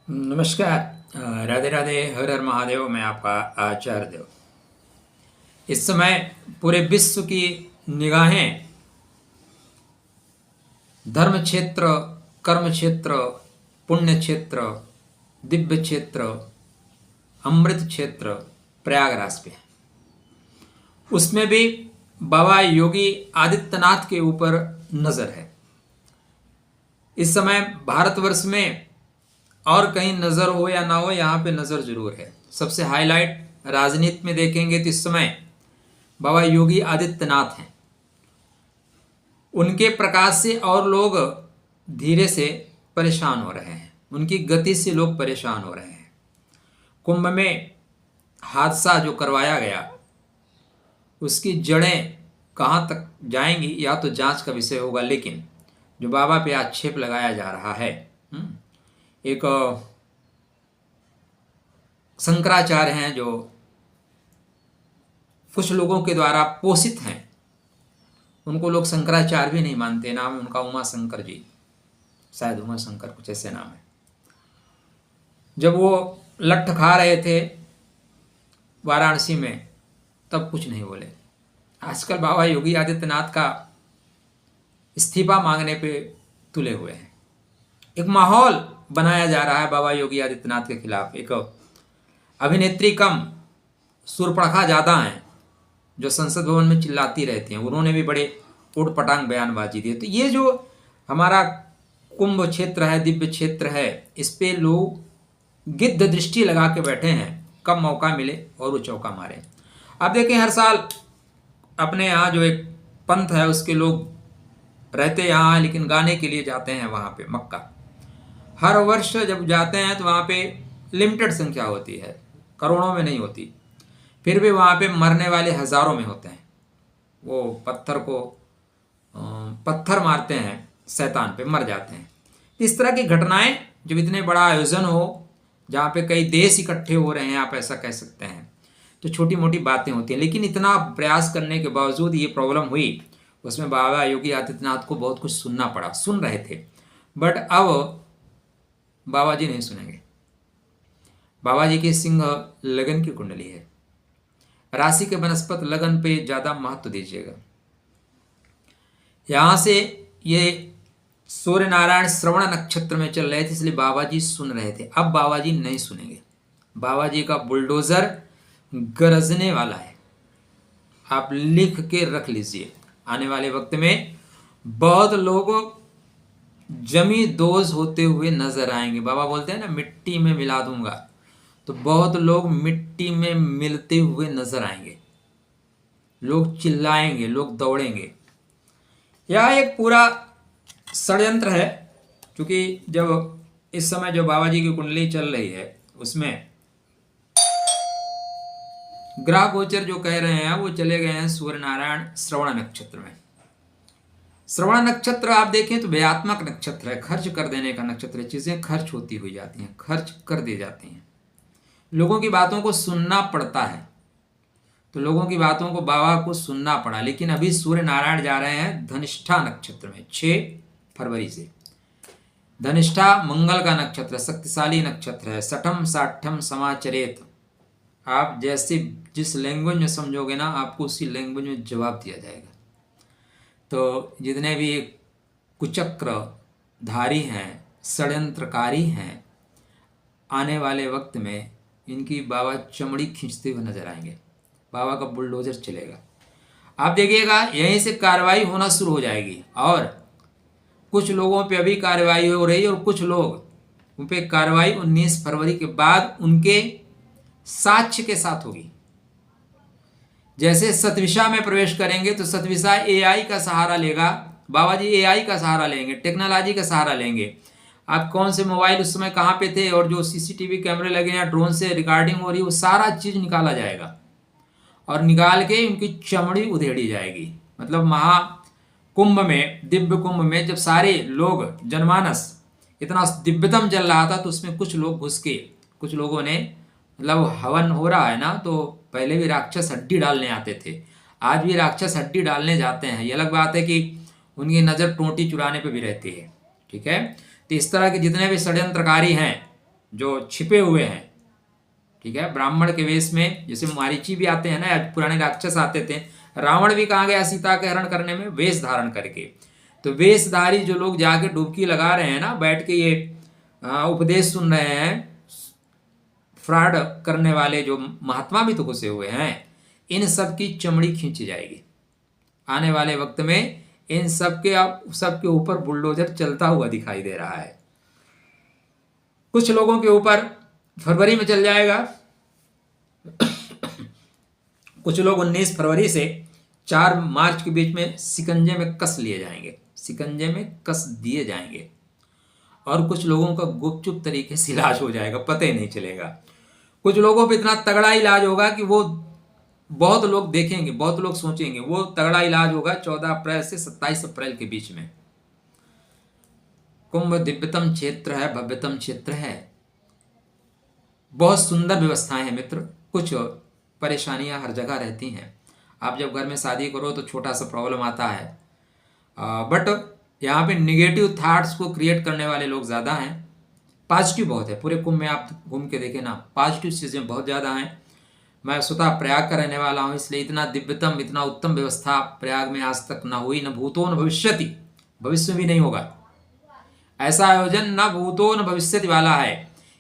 नमस्कार। राधे राधे, हर हर महादेव। मैं आपका आचार्य देव। इस समय पूरे विश्व की निगाहें धर्म क्षेत्र, कर्म क्षेत्र, पुण्य क्षेत्र, दिव्य क्षेत्र, अमृत क्षेत्र प्रयागराज पे है। उसमें भी बाबा योगी आदित्यनाथ के ऊपर नजर है। इस समय भारतवर्ष में और कहीं नजर हो या ना हो, यहाँ पे नजर जरूर है। सबसे हाईलाइट राजनीति में देखेंगे तो इस समय बाबा योगी आदित्यनाथ हैं। उनके प्रकाश से और लोग धीरे से परेशान हो रहे हैं, उनकी गति से लोग परेशान हो रहे हैं। कुंभ में हादसा जो करवाया गया, उसकी जड़ें कहाँ तक जाएंगी या तो जांच का विषय होगा, लेकिन जो बाबा पे आक्षेप लगाया जा रहा है, एक शंकराचार्य हैं जो कुछ लोगों के द्वारा पोषित हैं, उनको लोग शंकराचार्य भी नहीं मानते। नाम उनका उमा शंकर जी, शायद उमा शंकर कुछ ऐसे नाम है। जब वो लट्ठ खा रहे थे वाराणसी में, तब कुछ नहीं बोले। आजकल बाबा योगी आदित्यनाथ का इस्तीफा मांगने पे तुले हुए हैं। एक माहौल बनाया जा रहा है बाबा योगी आदित्यनाथ के खिलाफ। एक अभिनेत्री कम सुरपड़खा ज़्यादा हैं जो संसद भवन में चिल्लाती रहती हैं, उन्होंने भी बड़े उठ पटांग बयानबाजी दी। तो ये जो हमारा कुंभ क्षेत्र है, दिव्य क्षेत्र है, इस पे लोग गिद्ध दृष्टि लगा के बैठे हैं, कब मौका मिले और वो चौका मारे। आप देखें, हर साल अपने यहाँ जो एक पंथ है उसके लोग रहते यहाँ, लेकिन गाने के लिए जाते हैं वहाँ पे मक्का। हर वर्ष जब जाते हैं तो वहाँ पे लिमिटेड संख्या होती है, करोड़ों में नहीं होती, फिर भी वहाँ पे मरने वाले हजारों में होते हैं। वो पत्थर मारते हैं शैतान पे, मर जाते हैं। इस तरह की घटनाएं, जब इतने बड़ा आयोजन हो जहाँ पे कई देश इकट्ठे हो रहे हैं, आप ऐसा कह सकते हैं, तो छोटी मोटी बातें होती हैं। लेकिन इतना प्रयास करने के बावजूद ये प्रॉब्लम हुई, उसमें बाबा योगी आदित्यनाथ को बहुत कुछ सुनना पड़ा। सुन रहे थे, बट अब बाबा जी नहीं सुनेंगे। बाबा जी की सिंह लगन की कुंडली है। राशि के वनस्पत लगन पे ज़्यादा महत्व दीजिएगा। यहाँ से ये सूर्य नारायण श्रवण नक्षत्र में चल रहे थे, इसलिए बाबा जी सुन रहे थे। अब बाबा जी नहीं सुनेंगे। बाबा जी का बुलडोजर गरजने वाला है। आप लिख के रख लीजिए, आने वाले वक्त में बहुत लोग जमी दोज होते हुए नजर आएंगे। बाबा बोलते हैं ना, मिट्टी में मिला दूंगा, तो बहुत लोग मिट्टी में मिलते हुए नजर आएंगे। लोग चिल्लाएंगे, लोग दौड़ेंगे। यह एक पूरा षड्यंत्र है, क्योंकि जब इस समय जो बाबा जी की कुंडली चल रही है, उसमें ग्रह गोचर जो कह रहे हैं वो चले गए हैं सूर्य नारायण श्रवण नक्षत्र में। श्रवण नक्षत्र आप देखें तो व्ययात्मक नक्षत्र है, खर्च कर देने का नक्षत्र है। चीजें खर्च होती हुई जाती हैं, खर्च कर दी जाती हैं, लोगों की बातों को सुनना पड़ता है। तो लोगों की बातों को बाबा को सुनना पड़ा। लेकिन अभी सूर्य नारायण जा रहे हैं धनिष्ठा नक्षत्र में 6 फरवरी से। धनिष्ठा मंगल का नक्षत्र, शक्तिशाली नक्षत्र है। सठम साठम समाचरेत। आप जैसे जिस लैंग्वेज में समझोगे ना, आपको उसी लैंग्वेज में जवाब दिया जाएगा। तो जितने भी कुचक्रधारी हैं, षड्यंत्रकारी हैं, आने वाले वक्त में इनकी बाबा चमड़ी खींचते हुए नजर आएंगे। बाबा का बुलडोजर चलेगा। आप देखिएगा, यहीं से कार्रवाई होना शुरू हो जाएगी। और कुछ लोगों पे अभी कार्रवाई हो रही है, और कुछ लोग उन पे कार्रवाई 19 फरवरी के बाद उनके साक्ष्य के साथ होगी। जैसे सतविशा में प्रवेश करेंगे तो सतविशा एआई का सहारा लेगा। बाबा जी एआई का सहारा लेंगे, टेक्नोलॉजी का सहारा लेंगे। आप कौन से मोबाइल उस समय कहाँ पे थे, और जो सीसीटीवी कैमरे लगे हैं, ड्रोन से रिकॉर्डिंग हो रही है, वो सारा चीज निकाला जाएगा और निकाल के उनकी चमड़ी उधेड़ी जाएगी। मतलब महाकुंभ में, दिव्य कुंभ में, जब सारे लोग जनमानस इतना दिव्यतम चल रहा था, तो उसमें कुछ लोग घुस के, कुछ लोगों ने, मतलब हवन हो रहा है ना, तो पहले भी राक्षस हड्डी डालने आते थे, आज भी राक्षस हड्डी डालने जाते हैं। ये अलग बात है कि उनकी नज़र टोंटी चुराने पे भी रहती है, ठीक है। तो इस तरह के जितने भी षड्यंत्रकारी हैं, जो छिपे हुए हैं, ठीक है, ब्राह्मण के वेश में, जैसे मारीची भी आते हैं ना, पुराने राक्षस आते थे, रावण भी कहाँ गया सीता के हरण करने में, वेश धारण करके। तो वेशधारी जो लोग जाके डुबकी लगा रहे हैं ना, बैठ के ये उपदेश सुन रहे हैं, फ्रॉड करने वाले जो महात्मा भी तो घुसे हुए हैं, इन सब की चमड़ी खींची जाएगी। आने वाले वक्त में इन सबके ऊपर बुलडोजर चलता हुआ दिखाई दे रहा है। कुछ लोगों के ऊपर फरवरी में चल जाएगा, कुछ लोग 19 फरवरी से 4 मार्च के बीच में शिकंजे में कस लिए जाएंगे, शिकंजे में कस दिए जाएंगे, और कुछ लोगों का गुपचुप तरीके से इलाज हो जाएगा, पता ही नहीं चलेगा। कुछ लोगों पे इतना तगड़ा इलाज होगा कि वो बहुत लोग देखेंगे, बहुत लोग सोचेंगे। वो तगड़ा इलाज होगा 14 अप्रैल से 27 अप्रैल के बीच में। कुंभ दिव्यतम क्षेत्र है, भव्यतम क्षेत्र है, बहुत सुंदर व्यवस्थाएं हैं मित्र। कुछ परेशानियां हर जगह रहती हैं। आप जब घर में शादी करो तो छोटा सा प्रॉब्लम आता है, बट यहाँ पे निगेटिव थॉट्स को क्रिएट करने वाले लोग ज़्यादा हैं, पॉजिटिव बहुत है। पूरे कुंभ में आप घूम के देखें ना, पॉजिटिव चीज़ें बहुत ज़्यादा हैं। मैं स्वतः प्रयाग का रहने वाला हूँ, इसलिए इतना दिव्यतम, इतना उत्तम व्यवस्था प्रयाग में आज तक ना हुई, न भूतो न भविष्यति, भविष्य में भी नहीं होगा। ऐसा आयोजन न भूतो न भविष्यति वाला है,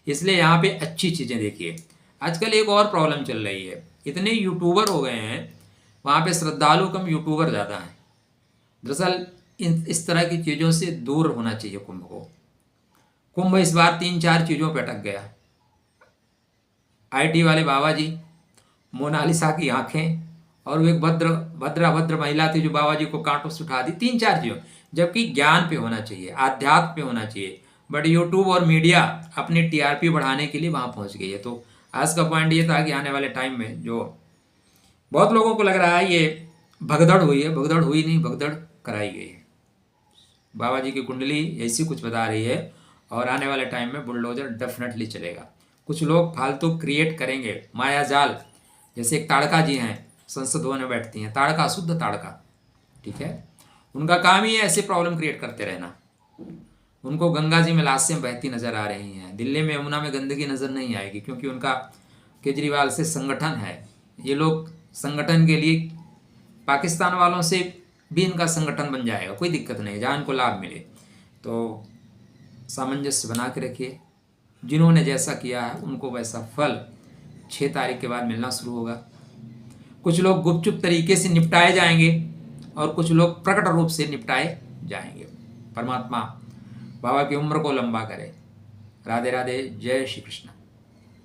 इसलिए यहाँ पे अच्छी चीज़ें देखिए। आजकल एक और प्रॉब्लम चल रही है, इतने यूट्यूबर हो गए हैं, वहाँ पे श्रद्धालु कम, यूट्यूबर ज़्यादा हैं। दरअसल इस तरह की चीज़ों से दूर होना चाहिए कुंभ को। कुंभ इस बार 3-4 चीज़ों पर अटक गया। आईटी वाले बाबा जी, मोनालिसा की आंखें, और वो एक भद्र महिला थी जो बाबा जी को कांटों से उठा दी, 3-4 चीज़ों। जबकि ज्ञान पे होना चाहिए, आध्यात्म पे होना चाहिए, बट यूट्यूब और मीडिया अपनी टीआरपी बढ़ाने के लिए वहाँ पहुँच गई है। तो आज का पॉइंट ये था कि आने वाले टाइम में जो बहुत लोगों को लग रहा है ये भगदड़ हुई है, भगदड़ हुई नहीं, भगदड़ कराई गई है। बाबा जी की कुंडली ऐसी कुछ बता रही है, और आने वाले टाइम में बुलडोजर डेफिनेटली चलेगा। कुछ लोग फालतू क्रिएट करेंगे माया जाल, जैसे एक ताड़का जी हैं, संसद भवन में बैठती हैं, ताड़का, शुद्ध ताड़का, ठीक है, उनका काम ही है ऐसे प्रॉब्लम क्रिएट करते रहना। उनको गंगा जी में लाशें बहती नजर आ रही हैं, दिल्ली में यमुना में गंदगी नजर नहीं आएगी, क्योंकि उनका केजरीवाल से संगठन है। ये लोग संगठन के लिए पाकिस्तान वालों से भी इनका संगठन बन जाएगा, कोई दिक्कत नहीं, जहाँ इनको लाभ मिले। तो सामंजस्य बना के रखिए, जिन्होंने जैसा किया है उनको वैसा फल 6 तारीख के बाद मिलना शुरू होगा। कुछ लोग गुपचुप तरीके से निपटाए जाएंगे, और कुछ लोग प्रकट रूप से निपटाए जाएंगे। परमात्मा बाबा की उम्र को लंबा करे। राधे राधे, जय श्री कृष्ण।